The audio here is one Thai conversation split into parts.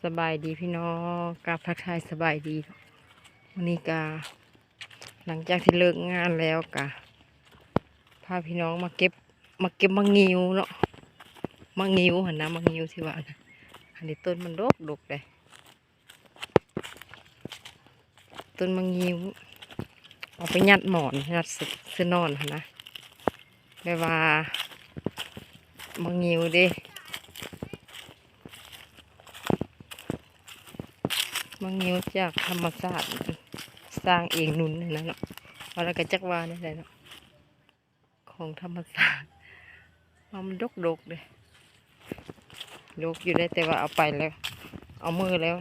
สบายดีพี่น้องกาทักทายสบายดีวันนี้กาหลังจากที่เลิกงานแล้วกาพาพี่น้องมาเก็บมังงิวเนาะมังงิวหันนะมังงิวที่ว่านะอันนี้ต้นมันดกเลยต้นมังงิวเอาไปยัดหมอนยัดเสื้อนอนหันนะแบบว่ามังงิวเด้มังงิวจากธรรมชาติสร้างเองนุ่นนะเนาะอะไรก็จักว่านี่แหละเนาะของธรรมชาติมันดกเลยดกอยู่ได้แต่ว่าเอาไปแล้วเอามือแล้ว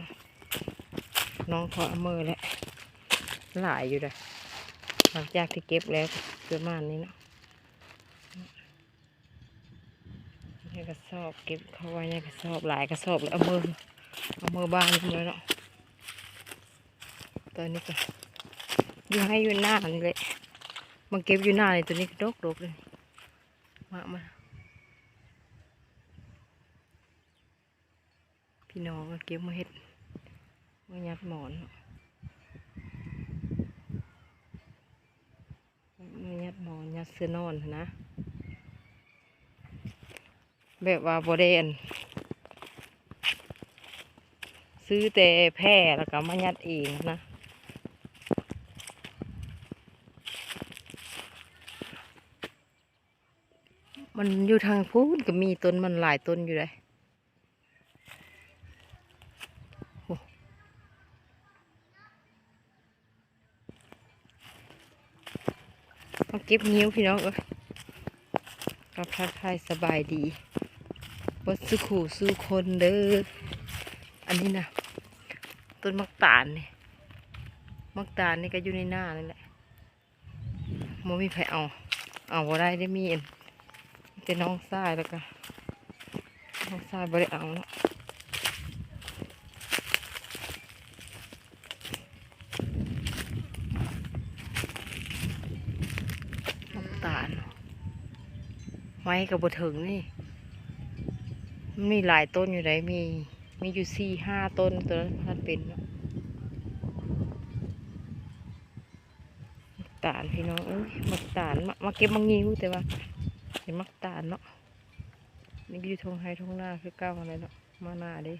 น้องเขาเอามือแล้วหลายอยู่เลยหลังจากที่เก็บแล้วประมาณนี้เนาะนี่กระสอบเก็บเขาไว้ในกระสอบหลายกระสอบแล้วเอามือบ้านเลยเนาะตอนนี้ก็อยู่ให้อยู่หน้านี่เลยมันเก็บอยู่หน้านี่ตัวนี้ดกเลยมาพี่น้องก็เก็บมาเห็ดมายัดหมอนมายัดหมอนยัดเสื้อนอนนะแบบว่าโบเดนซื้อแต่แพร่แล้วก็มายัดเองนะมันอยู่ทางพูนก็มีต้นมันหลายต้นอยู่เลยมาเก็บนิ้วพี่น้องกับทักทายสบายดีวัดสุขูสู้คนเด้ออันนี้นะต้นมักตาลนี่ก็อยู่ในหน้านั่นแหละโมมีใครเอาบ่ได้ได้มีแต่น้องทรายแล้วก็น้องทรายบ่ได้เอาเนาะมักตาลไม้กับบถึงนี่มันมีหลายต้นอยู่ไหนมีอยู่4-5 ต้นตัวนั้นพันเป็นเนาะมักตาลพี่น้องมักตาลมาเก็บมังงิ้วแต่ว่าเห็นมักตาลเนาะนี่อยู่ทงไฮทงหน้าคือเก้าอะไรเนาะมาหน้าดิ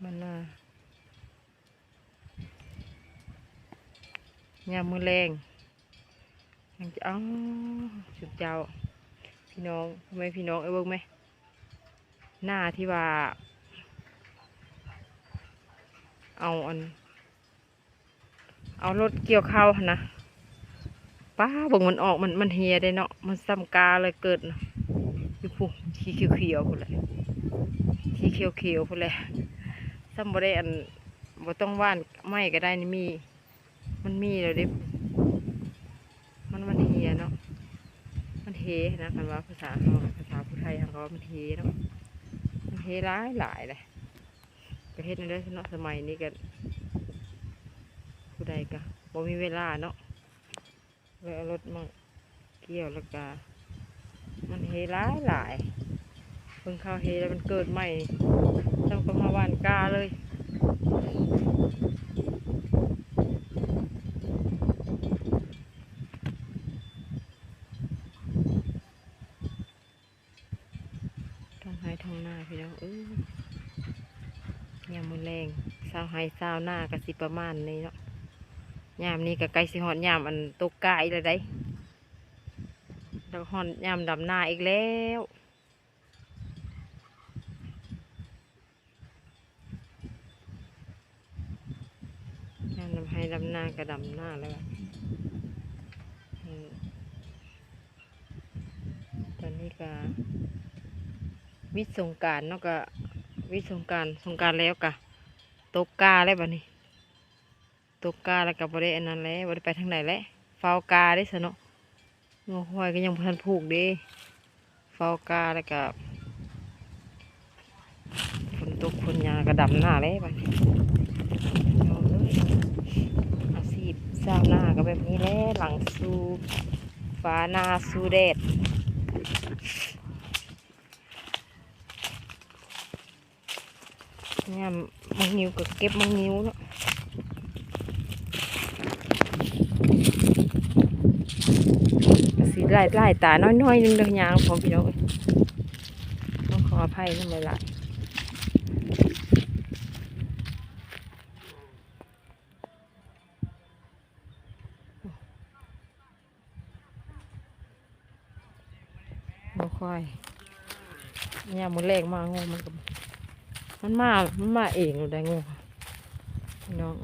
มาหน้ายามมือแรงยังจะสุดเจ้าพี่น้องทำไมพี่น้องเบิ่งไหมหน้าที่ว่าเอารถเกี่ยวข้าวนะป้าบอกมันออกมันเฮียได้เนาะมันซ้ำกาเลยเกิดนะอยู่ผู้ที่เขียวๆพุ่นเลยที่เขียวๆพุ่นเลยซ้ำบ่ได้บ่ต้องว่านไม่ก็ได้นี่มันมีแล้วดิมันเฮียเนาะมันเฮนะคันว่าภาษาผู้ไทยเขาว่ามันเฮเนาะมันเฮหลายเลยประเทศนั้นเนาะสมัยนี้กันผู้ใดก็บ่มีเวลาเนาะเลยเอารถมาเกี่ยวแล้วก็มันเฮหลายเพิ่งเข้าเฮแล้วมันเกิดใหม่ต้องก็มาหว่านกาเลยท้องไห้ท้องหน้าพี่น้องยามมื้อแรงเช้าไห้เช้าหน้าก็สิประมาณนี้เนาะยามนี้ก็ใกล้สิฮอดยามตกกาอีกแล้วได้แล้วฮอดยามดำหน้าอีกแล้วยามให้ดำหน้าก็ดำหน้าแล้วตอนนี้ก็วิสงกรานต์เนาะก็วิสงกรานต์แล้วก็ตกกาแล้วบัดนี้ตกกาแล้วก็บ่ได้อันนั้นแล้วบ่ได้ไปทางไหนแล้วเฝ้ากาได้ซะเนาะงัวควายก็ยังบ่ทันผูกเด้เฝ้ากาแล้วก็ฝนตกฝนยาก็ดำหน้าแล้วบัดนี้อาชีพชาวนาก็แบบนี้แหละหลังสู่ฟ้านาสู่แดด เนี่ยมังงิวก็เก็บมังงิวเนาะสีไล่ตาน้อยๆนึงเด้อยางพอพี่น้องต้องขออภัยนั่นเลยล่ะบ่ค่อยเนี่ยมันแรงมากงูมันมาเองเลยได้งูพี่น้อง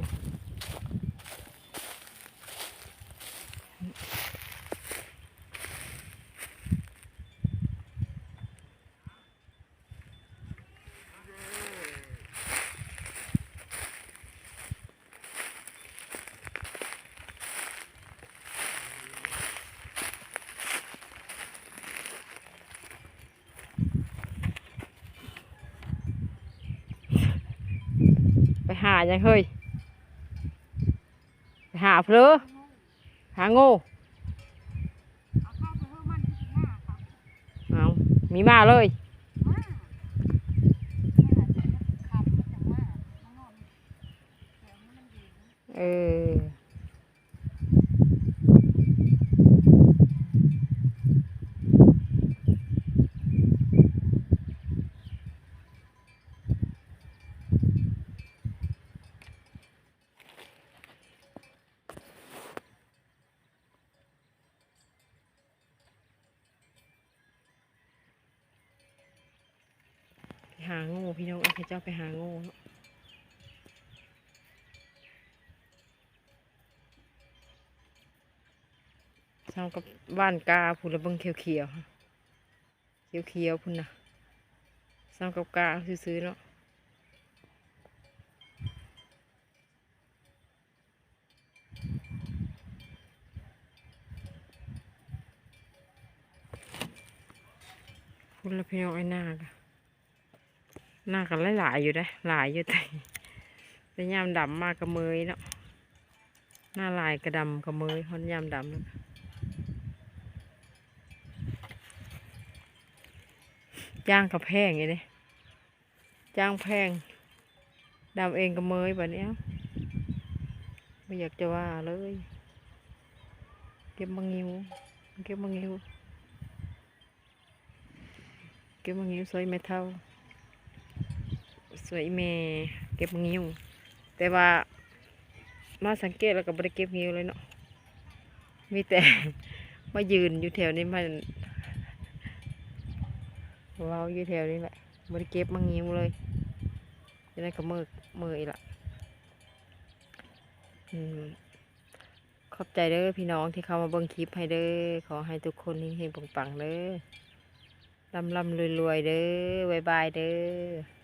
ไปหายังเฮ้ยไปหาเพลอหางูเอามีมาเลยเออหางูพี่น้องเจ้าไปหางูเนาะเช้ากับบ้านกาพูนละเบิ่งเขียวพุ่นนะเช้ากับกาซื้อๆเนาะพุ่นละพี่น้องไอ้หน้ากันหลายอยู่ได้หลายอยู่แต่ยามดำมากกระเมยเนาะหน้าลายกระดำกระเมยฮอนยามดำแล้วจ้างกับแพงไงเนี่ยจ้างแพงดำเองกระเมยแบบนี้ไม่อยากจะว่าเลยเก็บมังงิวเก็บมังงิวสวยไม่เท่าสวยแม่เก็บงิ้วแต่ว่ามาสังเกตแล้วก็บ่ได้เก็บงิ้วเลยเนาะมีแต่ มายืนอยู่แถวนี้มันเราอยู่แถวนี้แหละบ่ได้เก็บงิ้วเลยจะได้ก็มืออีกละขอบใจเด้อพี่น้องที่เข้ามาเบิ่งคลิปให้เด้อขอให้ทุกคนเฮงๆปังๆเด้อร่ำรวยๆเด้อบ๊ายบายเด้อ